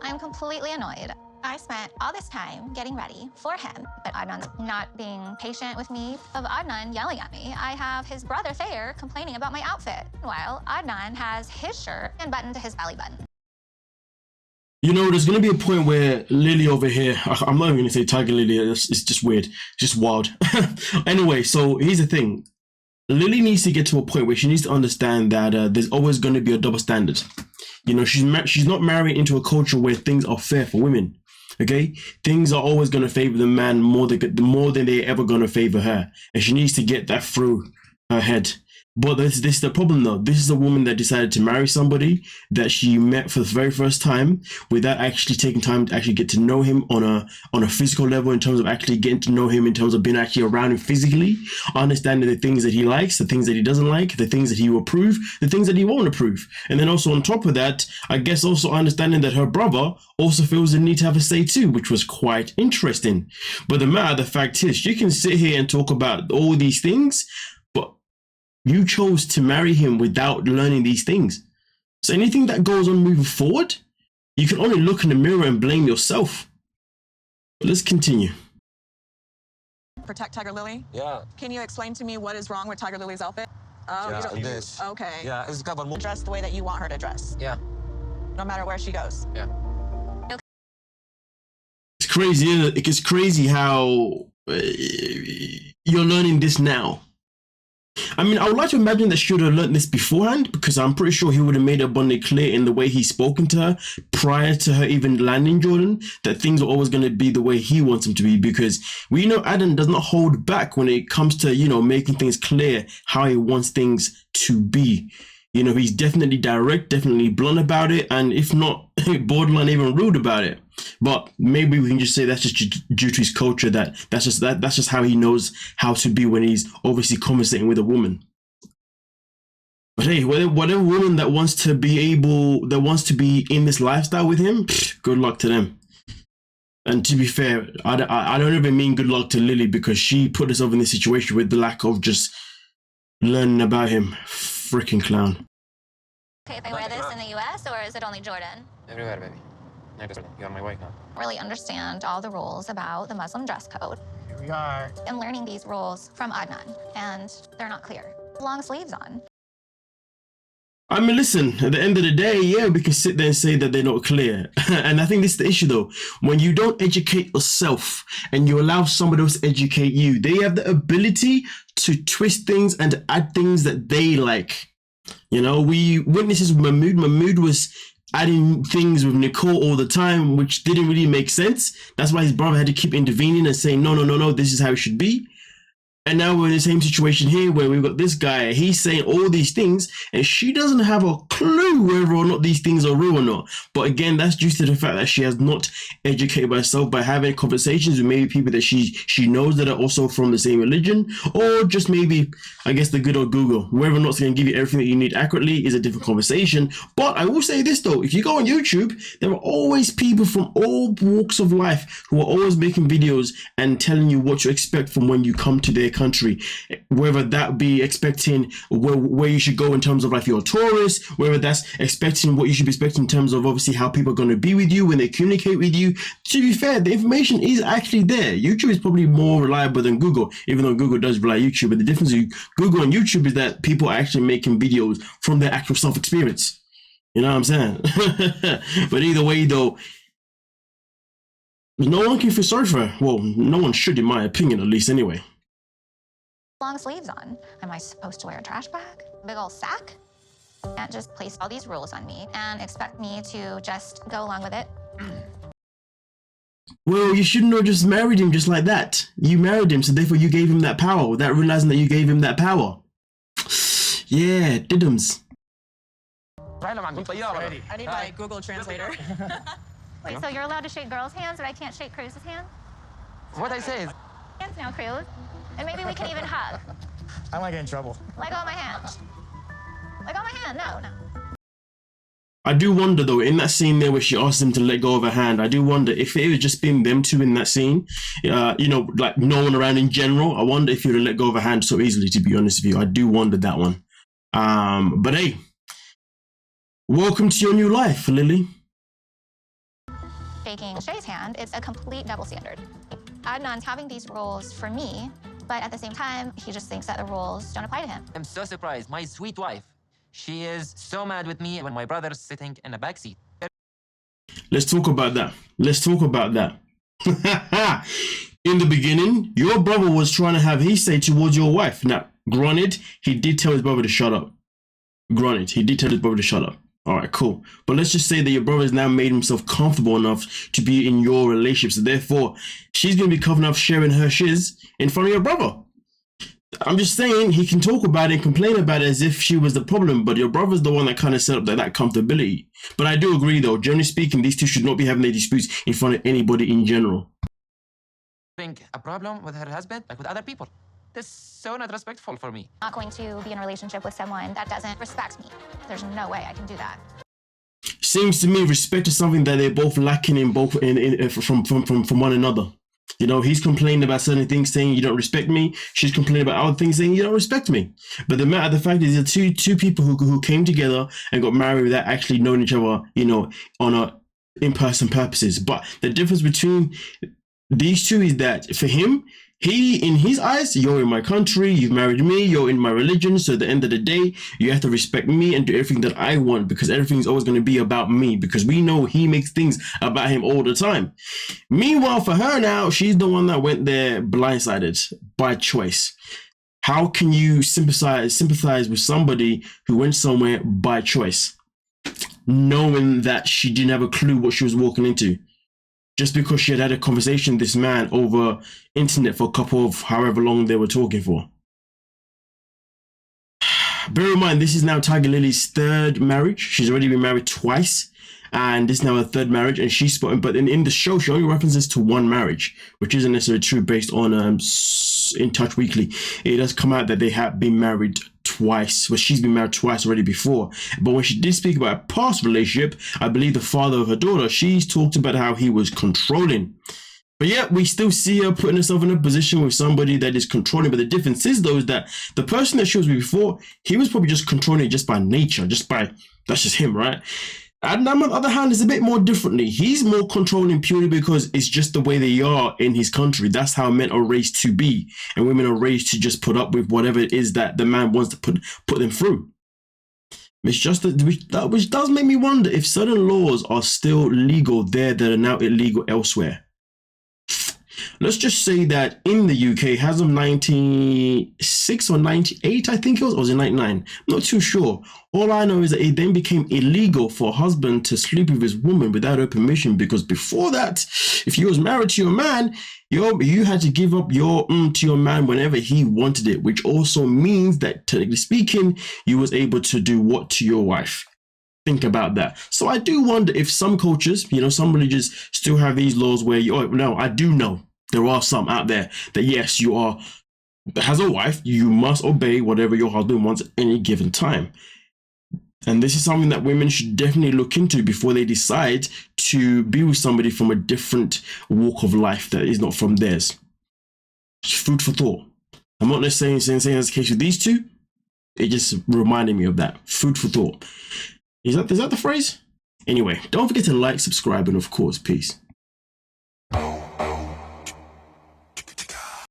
I'm completely annoyed. I spent all this time getting ready for him, but Adnan's not being patient with me. Of Adnan yelling at me, I have his brother Thayer complaining about my outfit, while Adnan has his shirt unbuttoned to his belly button. You know, there's going to be a point where Lily over here, I'm not even going to say Tigerlily, it's just weird, just wild. Anyway, so here's the thing. Lily needs to get to a point where she needs to understand that there's always going to be a double standard. You know, she's not married into a culture where things are fair for women. Okay, things are always going to favor the man more than they're ever going to favor her, and she needs to get that through her head. But this is the problem though. This is a woman that decided to marry somebody that she met for the very first time without actually taking time to actually get to know him on a physical level, in terms of actually getting to know him, in terms of being actually around him physically, understanding the things that he likes, the things that he doesn't like, the things that he will approve, the things that he won't approve. And then also on top of that, I guess also understanding that her brother also feels the need to have a say too, which was quite interesting. But the fact is, you can sit here and talk about all these things, but you chose to marry him without learning these things. So anything that goes on moving forward, you can only look in the mirror and blame yourself. But let's continue. Protect Tigerlily? Yeah. Can you explain to me what is wrong with Tigerlily's outfit? Oh, yeah, you don't, okay. Yeah, it's got one. Dress the way that you want her to dress. Yeah. No matter where she goes. Yeah. It's crazy, isn't it? It's crazy how you're learning this now. I mean, I would like to imagine that she would have learned this beforehand, because I'm pretty sure he would have made it abundantly clear in the way he's spoken to her prior to her even landing Jordan, that things are always going to be the way he wants them to be, because we know Adnan does not hold back when it comes to, you know, making things clear how he wants things to be. You know, he's definitely direct, definitely blunt about it, and if not, borderline even rude about it. But maybe we can just say that's just due to his culture, that's just how he knows how to be when he's obviously conversating with a woman. But hey, whatever woman that wants to be in this lifestyle with him, good luck to them. And to be fair, I don't even mean good luck to Lily, because she put herself in this situation with the lack of just learning about him. Freaking clown. Okay, if I wear this in the US, or is it only Jordan? Everywhere, baby. You're on my way now. Really understand all the rules about the Muslim dress code. Here we are. I'm learning these rules from Adnan, and they're not clear. Long sleeves on. I mean, listen, at the end of the day, yeah, we can sit there and say that they're not clear. And I think this is the issue though. When you don't educate yourself and you allow somebody else to educate you, they have the ability to twist things and to add things that they like. You know, we witnessed this with Mahmoud. Mahmoud was adding things with Nicole all the time, which didn't really make sense. That's why his brother had to keep intervening and saying, no, this is how it should be. And now we're in the same situation here where we've got this guy, he's saying all these things and she doesn't have a clue whether or not these things are real or not. But again, that's due to the fact that she has not educated herself by having conversations with maybe people that she knows that are also from the same religion, or just maybe, I guess, the good old Google. Whether or not it's going to give you everything that you need accurately is a different conversation. But I will say this though, if you go on YouTube, there are always people from all walks of life who are always making videos and telling you what to expect from when you come to their country, whether that be expecting where you should go in terms of like you're a tourist, whether that's expecting what you should be expecting in terms of obviously how people are going to be with you when they communicate with you. To be fair, the information is actually there. YouTube is probably more reliable than Google, even though Google does rely on YouTube. But the difference between Google and YouTube is that people are actually making videos from their actual self-experience. You know what I'm saying? But either way though, no one can feel sorry for her. Well, no one should, in my opinion, at least anyway. Long sleeves on. Am I supposed to wear a trash bag? Big old sack? Can't just place all these rules on me and expect me to just go along with it. Well, you shouldn't have just married him just like that. You married him, so therefore you gave him that power without realizing that you gave him that power. Yeah, diddums. I need my Google translator. Wait, so you're allowed to shake girls' hands, but I can't shake Cruz's hand? What I say is... Hands now, Cruz. And maybe we can even hug. I might get in trouble. Let go of my hand. Let go of my hand. No. I do wonder though, in that scene there where she asked him to let go of her hand, I do wonder if it was just been them two in that scene, you know, like no one around in general. I wonder if you'd have let go of her hand so easily, to be honest with you. I do wonder that one. But hey, welcome to your new life, Lily. shaking Shay's hand, it's a complete double standard. Adnan's having these roles for me, but at the same time, he just thinks that the rules don't apply to him. I'm so surprised. My sweet wife, she is so mad with me when my brother's sitting in the back seat. Let's talk about that. Let's talk about that. In the beginning, your brother was trying to have his say towards your wife. Now, granted, he did tell his brother to shut up. Granted, he did tell his brother to shut up. All right, cool. But let's just say that your brother has now made himself comfortable enough to be in your relationship. So therefore, she's going to be comfortable enough sharing her shiz in front of your brother. I'm just saying he can talk about it and complain about it as if she was the problem, but your brother's the one that kind of set up that comfortability. But I do agree, though, generally speaking, these two should not be having their disputes in front of anybody in general. Having a problem with her husband, like with other people. That's so not respectful for me. I'm not going to be in a relationship with someone that doesn't respect me. There's no way I can do that. Seems to me respect is something that they're both lacking in from one another. You know, he's complaining about certain things, saying you don't respect me. She's complaining about other things, saying you don't respect me. But the fact is, there are two people who came together and got married without actually knowing each other, you know, on a in-person purposes. But the difference between these two is that for him, in his eyes, you're in my country, you've married me, you're in my religion, so at the end of the day, you have to respect me and do everything that I want, because everything's always going to be about me, because we know he makes things about him all the time. Meanwhile, for her now, she's the one that went there blindsided by choice. How can you sympathize with somebody who went somewhere by choice, knowing that she didn't have a clue what she was walking into? Just because she had a conversation with this man over internet for a couple of however long they were talking for. Bear in mind, this is now Tigerlily's third marriage. She's already been married twice, and this is now her third marriage. And she's spotting, but in the show, she only references to one marriage, which isn't necessarily true based on In Touch Weekly. It does come out that they have been married twice. Well, she's been married twice already before. But when she did speak about a past relationship, I believe the father of her daughter, she's talked about how he was controlling. But yet we still see her putting herself in a position with somebody that is controlling. But the difference is, though, is that the person that she was with before, he was probably just controlling it just by nature, that's just him, right? Adnan, on the other hand, is a bit more differently. He's more controlling purely because it's just the way they are in his country. That's how men are raised to be. And women are raised to just put up with whatever it is that the man wants to put them through. Which does make me wonder if certain laws are still legal there that are now illegal elsewhere. Let's just say that in the UK, as of 96 or 98, I think it was, or was it 99? I'm not too sure. All I know is that it then became illegal for a husband to sleep with his woman without her permission, because before that, if you was married to your man, you had to give up your to your man whenever he wanted it, which also means that, technically speaking, you was able to do what to your wife. Think about that. So I do wonder if some cultures, some religions still have these laws where I do know there are some out there that yes, as a wife, you must obey whatever your husband wants at any given time. And this is something that women should definitely look into before they decide to be with somebody from a different walk of life that is not from theirs. It's food for thought. I'm not necessarily saying that's the case with these two. It just reminded me of that. Food for thought. Is that the phrase? Anyway, don't forget to like, subscribe, and of course, peace.